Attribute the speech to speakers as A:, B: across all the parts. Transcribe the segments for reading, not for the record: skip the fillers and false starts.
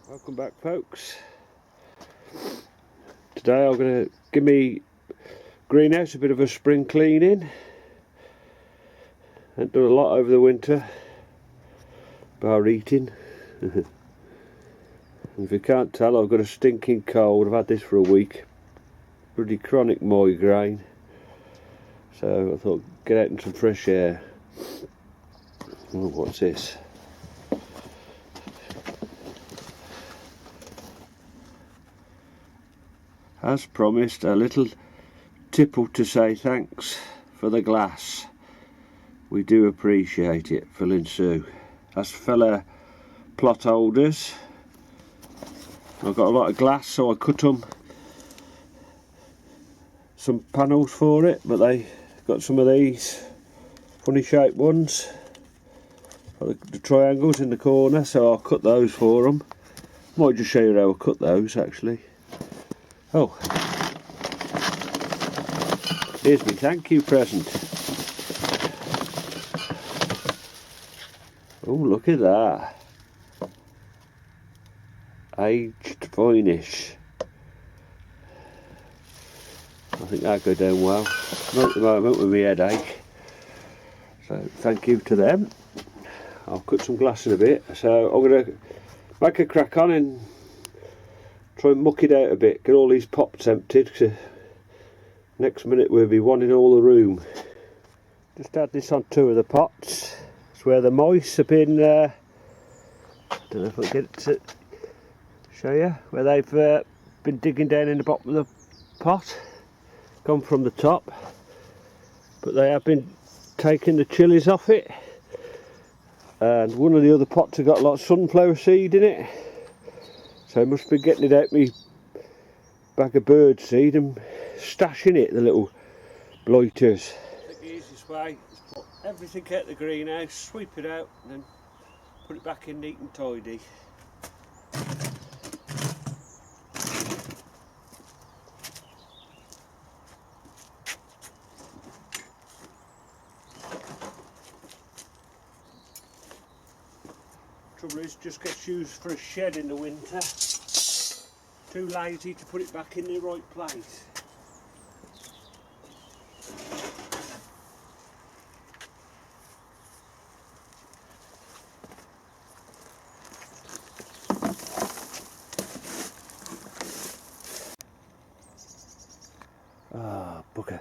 A: Welcome back, folks. Today I'm going to give me greenhouse a bit of a spring cleaning. I've done a lot over the winter, bar eating. And if you can't tell, I've got a stinking cold. I've had this for a week. Bloody chronic migraine. So I thought, get out in some fresh air. Oh, what's this? As promised, a little tipple to say thanks for the glass. We do appreciate it, Phil and Sue. That's fella plot holders. I've got a lot of glass, so I cut them some panels for it, but they got some of these funny shaped ones, the triangles in the corner, so I'll cut those for them. Might just show you how I cut those actually. Oh, here's my thank you present. Oh, look at that. Aged finish. I think that'll go down well. Not at the moment with my headache. So thank you to them. I'll cut some glass in a bit. So I'm going to make a crack on and try and muck it out a bit, get all these pots emptied, cause next minute we'll be wanting all the room. Just add this on two of the pots. It's where the mice have been, I don't know if I get it to show you, where they've been digging down in the bottom of the pot, gone from the top, but they have been taking the chilies off it, and one of the other pots have got a lot of sunflower seed in it. So I must be getting it out me bag of bird seed and stashing it, the little blighters. I think the easiest way is put everything out the greenhouse, sweep it out and then put it back in neat and tidy. Trouble is, just gets used for a shed in the winter. Too lazy to put it back in the right place. Ah, bugger.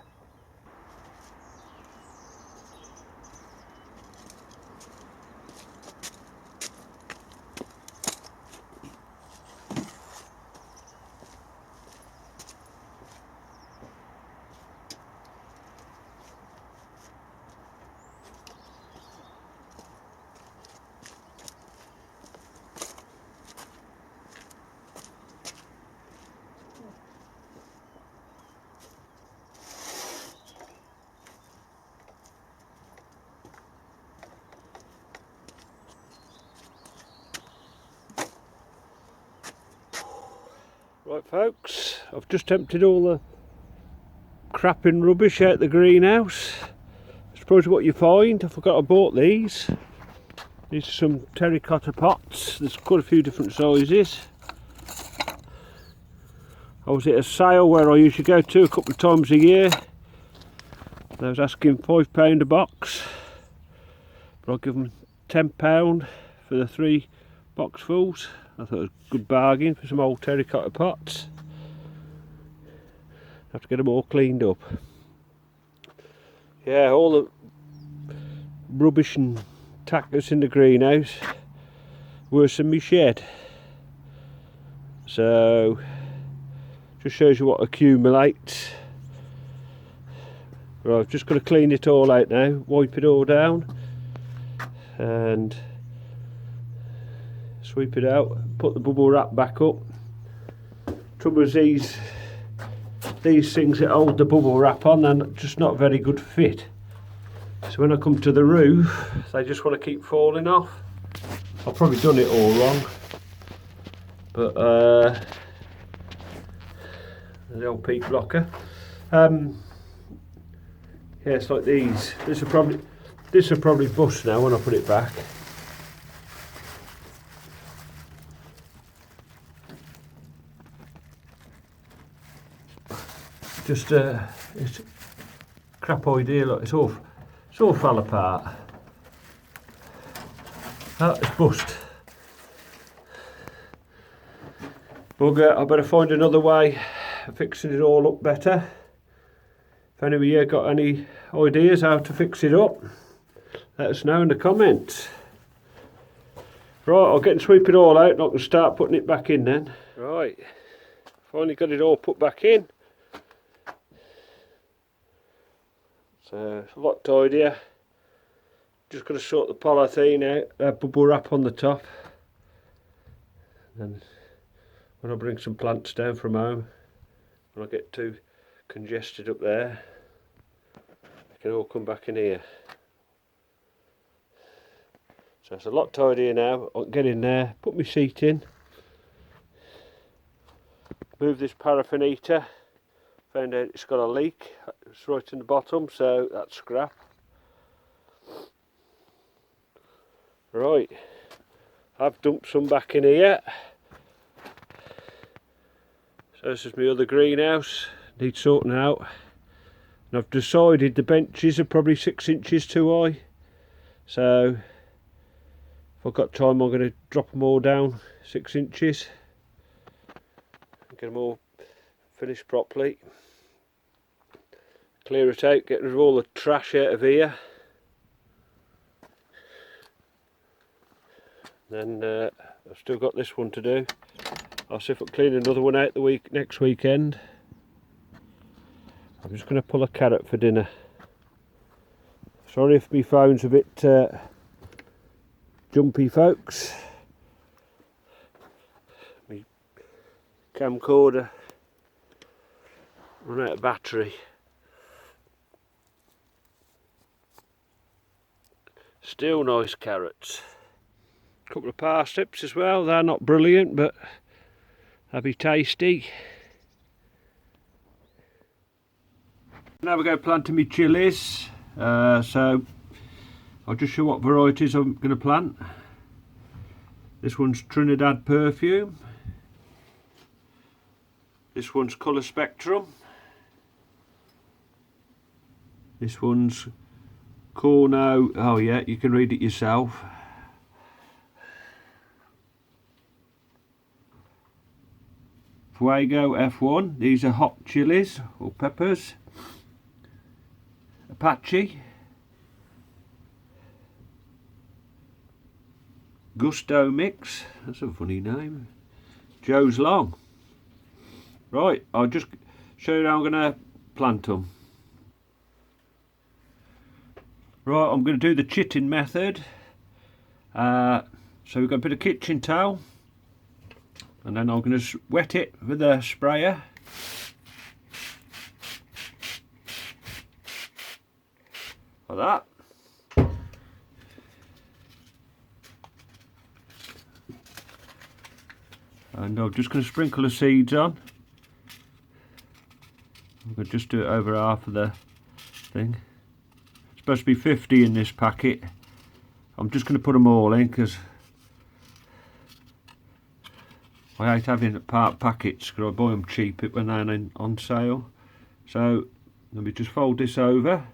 A: Right folks, I've just emptied all the crap and rubbish out the greenhouse. I suppose what you find, I forgot I bought these. These are some terracotta pots, there's quite a few different sizes. I was at a sale where I usually go to a couple of times a year. I was asking £5 a box, but I'll give them £10 for the 3 boxfuls. I thought it was a good bargain for some old terracotta pots. Have to get them all cleaned up. Yeah, all the rubbish and tack that's in the greenhouse, worse than my shed. So, just shows you what accumulates. Right, I've just got to clean it all out now, wipe it all down, and sweep it out, put the bubble wrap back up. Trouble is these things that hold the bubble wrap on, they're just not a very good fit. So when I come to the roof, they just want to keep falling off. I've probably done it all wrong, but the old peak blocker. Yeah, it's like these. This will probably bust now when I put it back. just it's a crap idea. Look, it's all fell apart. That's bust. Bugger, I better find another way of fixing it all up better. If any of you got any ideas how to fix it up, let us know in the comments. Right, I'll get and sweep it all out and I can start putting it back in then. Right, finally got it all put back in. So it's a lot tidier. Just got to sort the polythene out, bubble wrap on the top. And when I bring some plants down from home, when I get too congested up there, they can all come back in here. So it's a lot tidier now. I can get in there, put my seat in, move this paraffin heater. Found out it's got a leak. It's right in the bottom, so that's scrap. Right, I've dumped some back in here. So this is my other greenhouse. Needs sorting out. And I've decided the benches are probably 6 inches too high. So if I've got time, I'm going to drop them all down 6 inches. Get them all finished properly. Clear it out, get rid of all the trash out of here. Then I've still got this one to do. I'll see if I can clean another one out next weekend. I'm just going to pull a carrot for dinner. Sorry if my phone's a bit jumpy, folks. My camcorder run out of battery. Still nice carrots. Couple of parsnips as well. They're not brilliant, but they'll be tasty. Now we go planting my chilies. So I'll just show what varieties I'm going to plant. This one's Trinidad Perfume. This one's Colour Spectrum. This one's Corno. Oh yeah, you can read it yourself. Fuego F1, these are hot chilies or peppers. Apache. Gusto Mix, that's a funny name. Joe's Long. Right, I'll just show you how I'm going to plant them. Right, I'm going to do the chitting method. So we've got a bit of kitchen towel. And then I'm going to wet it with a sprayer. Like that. And I'm just going to sprinkle the seeds on. I'm going to just do it over half of the thing. It's supposed to be 50 in this packet. I'm just going to put them all in because I hate having part packets because I buy them cheap when they're on sale. So let me just fold this over.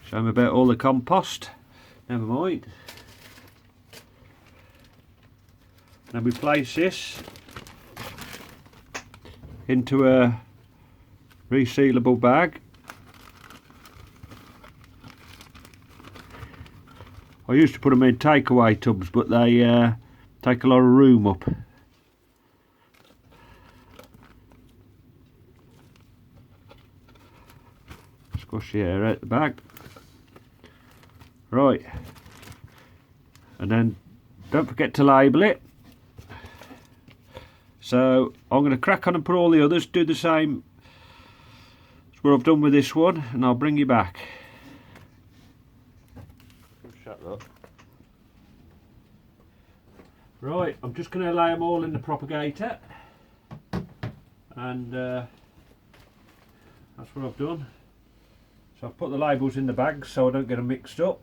A: Show them about all the compost. Never mind. Then we place this into a resealable bag. I used to put them in takeaway tubs, but they take a lot of room up. Squash the air out the bag. Right. And then don't forget to label it. So I'm going to crack on and put all the others, do the same as what I've done with this one, and I'll bring you back. Shut up. Right, I'm just going to lay them all in the propagator, and that's what I've done. So I've put the labels in the bags so I don't get them mixed up,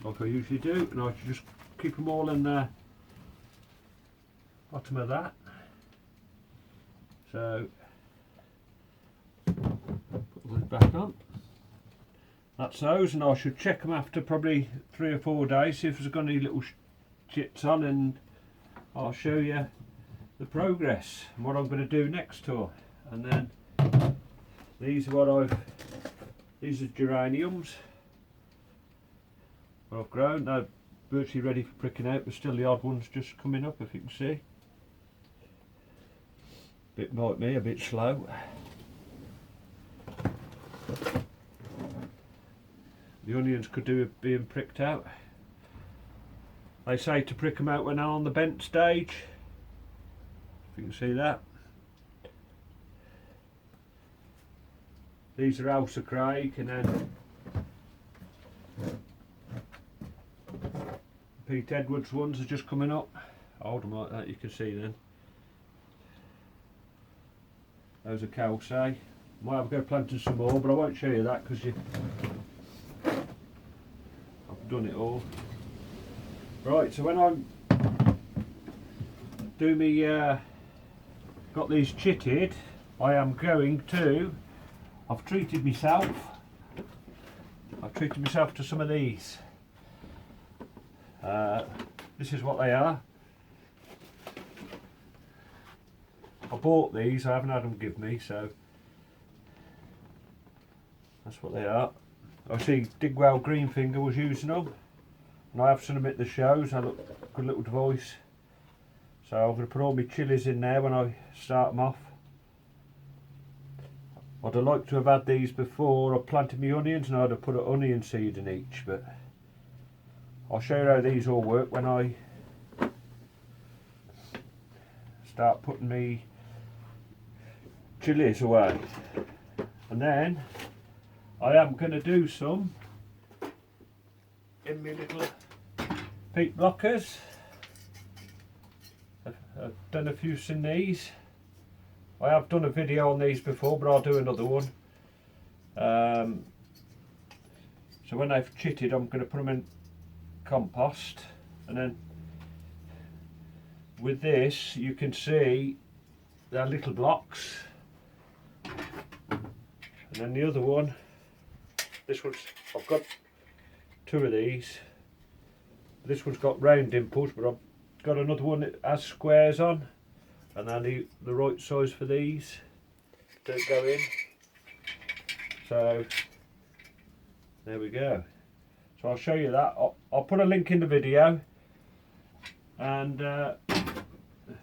A: like I usually do, and I just keep them all in the bottom of that. So put those back on. That's those, and I should check them after probably 3 or 4 days, see if there's got any little chits on, and I'll show you the progress and what I'm going to do next to them. And then these are these are geraniums what I've grown. They're virtually ready for pricking out, but still the odd ones just coming up, if you can see. Bit like me, a bit slow. The onions could do with being pricked out. They say to prick them out when they're on the bent stage. If you can see that. These are House of Craig, and then Pete Edwards ones are just coming up. Hold them like that, you can see then. Those are Cowsay. Might have to go planting some more, but I won't show you that because I've done it all. Right, so when I'm got these chitted, I am going to, I've treated myself to some of these. This is what they are. I bought these, I haven't had them give me, so that's what they are. I see Digwell Greenfinger was using them, and I have seen them at the shows. I look good little device. So I'm going to put all my chilies in there when I start them off. I'd have liked to have had these before I planted my onions, and I'd have put an onion seed in each, but I'll show you how these all work when I start putting me chilies away. And then I am going to do some in my little peat blockers. I've done a few in these. I have done a video on these before, but I'll do another one. So when they've chitted, I'm going to put them in compost, and then with this you can see they're little blocks. And then the other one, this one's, I've got 2 of these. This one's got round dimples, but I've got another one that has squares on, and I need the right size for these to go in. So there we go. So I'll show you that. I'll put a link in the video and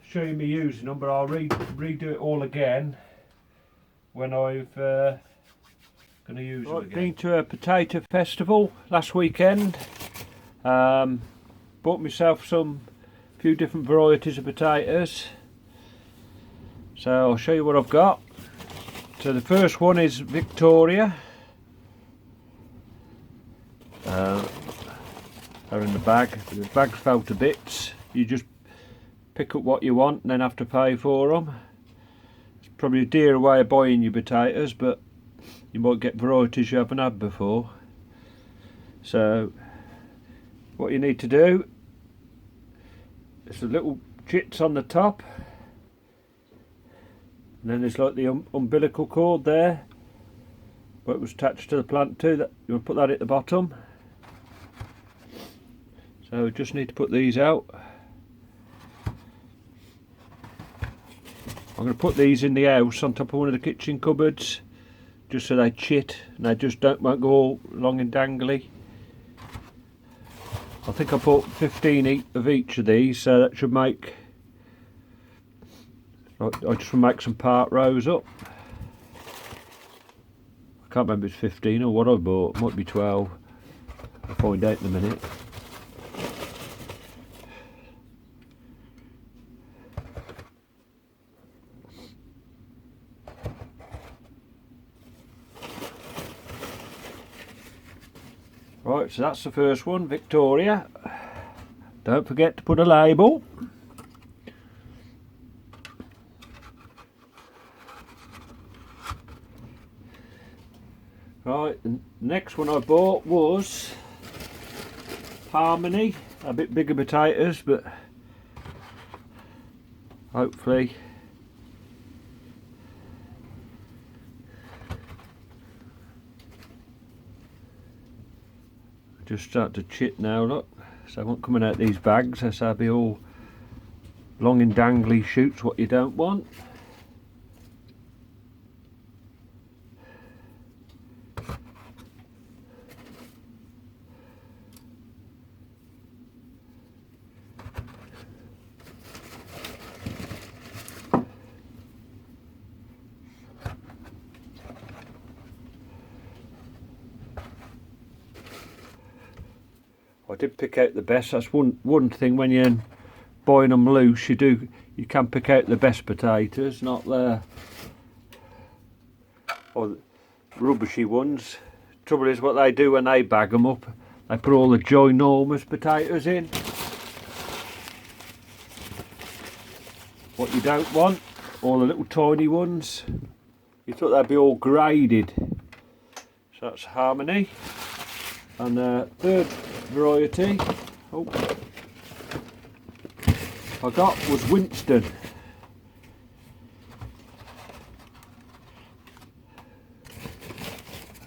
A: show you me using them, but I'll redo it all again when I've going to use them again. Been to a potato festival last weekend. Bought myself a few different varieties of potatoes. So I'll show you what I've got. So the first one is Victoria. They're in the bag. The bag's fell to bits. You just pick up what you want and then have to pay for them. It's probably a dearer way of buying your potatoes, but you might get varieties you haven't had before. So what you need to do is the little chits on the top, and then there's like the umbilical cord there, but it was attached to the plant too. That you want to put that at the bottom. So we just need to put these out. I'm going to put these in the house on top of one of the kitchen cupboards, just so they chit and they just won't go all long and dangly. I think I bought 15 of each of these, so that should make, I just want to make some part rows up. I can't remember if it's 15 or what I bought. It might be 12. I'll find out in a minute. Right, so that's the first one, Victoria. Don't forget to put a label. Right, the next one I bought was Harmony. A bit bigger potatoes, but hopefully just start to chit now, look. So I want coming out these bags, so they'll be all long and dangly shoots, what you don't want. I did pick out the best. That's one thing when you're buying them loose. You can pick out the best potatoes, not the rubbishy ones. Trouble is, what they do when they bag them up, they put all the ginormous potatoes in. What you don't want, all the little tiny ones. You thought they'd be all graded. So that's Harmony. And third variety I got was Winston.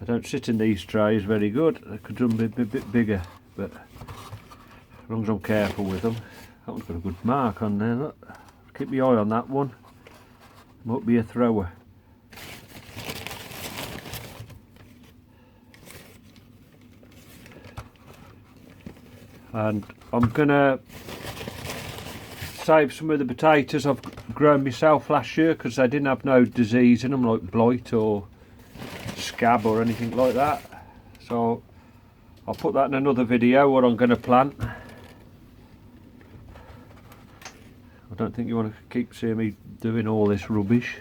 A: I don't sit in these trays very good. They could be a bit bigger, but as long as I'm careful with them. That one's got a good mark on there, look. Keep my eye on that one. Might be a thrower. And I'm gonna save some of the potatoes I've grown myself last year because they didn't have no disease in them like blight or scab or anything like that. So I'll put that in another video what I'm going to plant. I don't think you want to keep seeing me doing all this rubbish.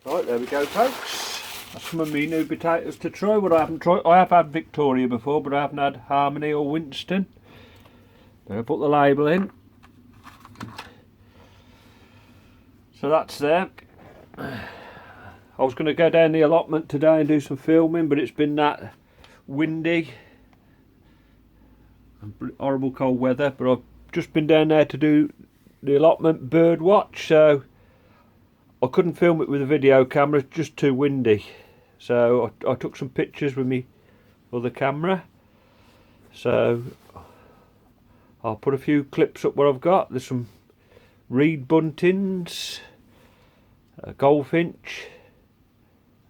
A: Right, there we go, folks. That's some of me new potatoes to try. What I haven't tried, I have had Victoria before, but I haven't had Harmony or Winston. I'll put the label in. So that's there. I was going to go down the allotment today and do some filming, but it's been that windy and horrible cold weather. But I've just been down there to do the allotment bird watch, so I couldn't film it with a video camera, it's just too windy. So I took some pictures with me other camera. So I'll put a few clips up what I've got. There's some reed buntings, goldfinch,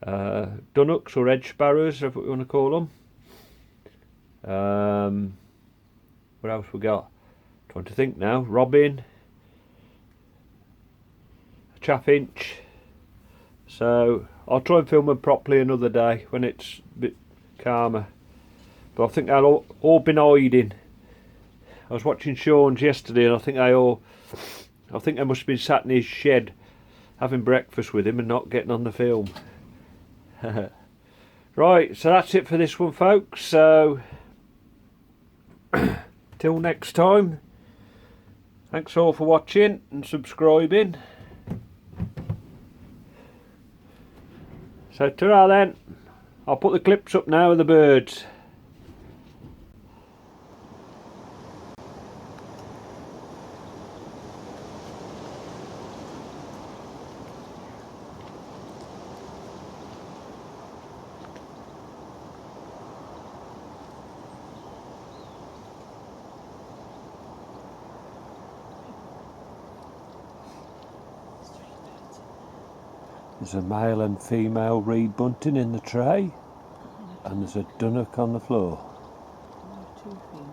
A: dunnocks or edge sparrows, if you want to call them. What else we got? Trying to think now. Robin, chaffinch. So I'll try and film them properly another day when it's a bit calmer. But I think they'll all been hiding. I was watching Sean's yesterday and I think they must have been sat in his shed having breakfast with him and not getting on the film. Right, so that's it for this one, folks. So till next time, thanks all for watching and subscribing. So ta-ra then. I'll put the clips up now of the birds. There's a male and female reed bunting in the tray, and there's a dunnock on the floor.
B: 2 feet.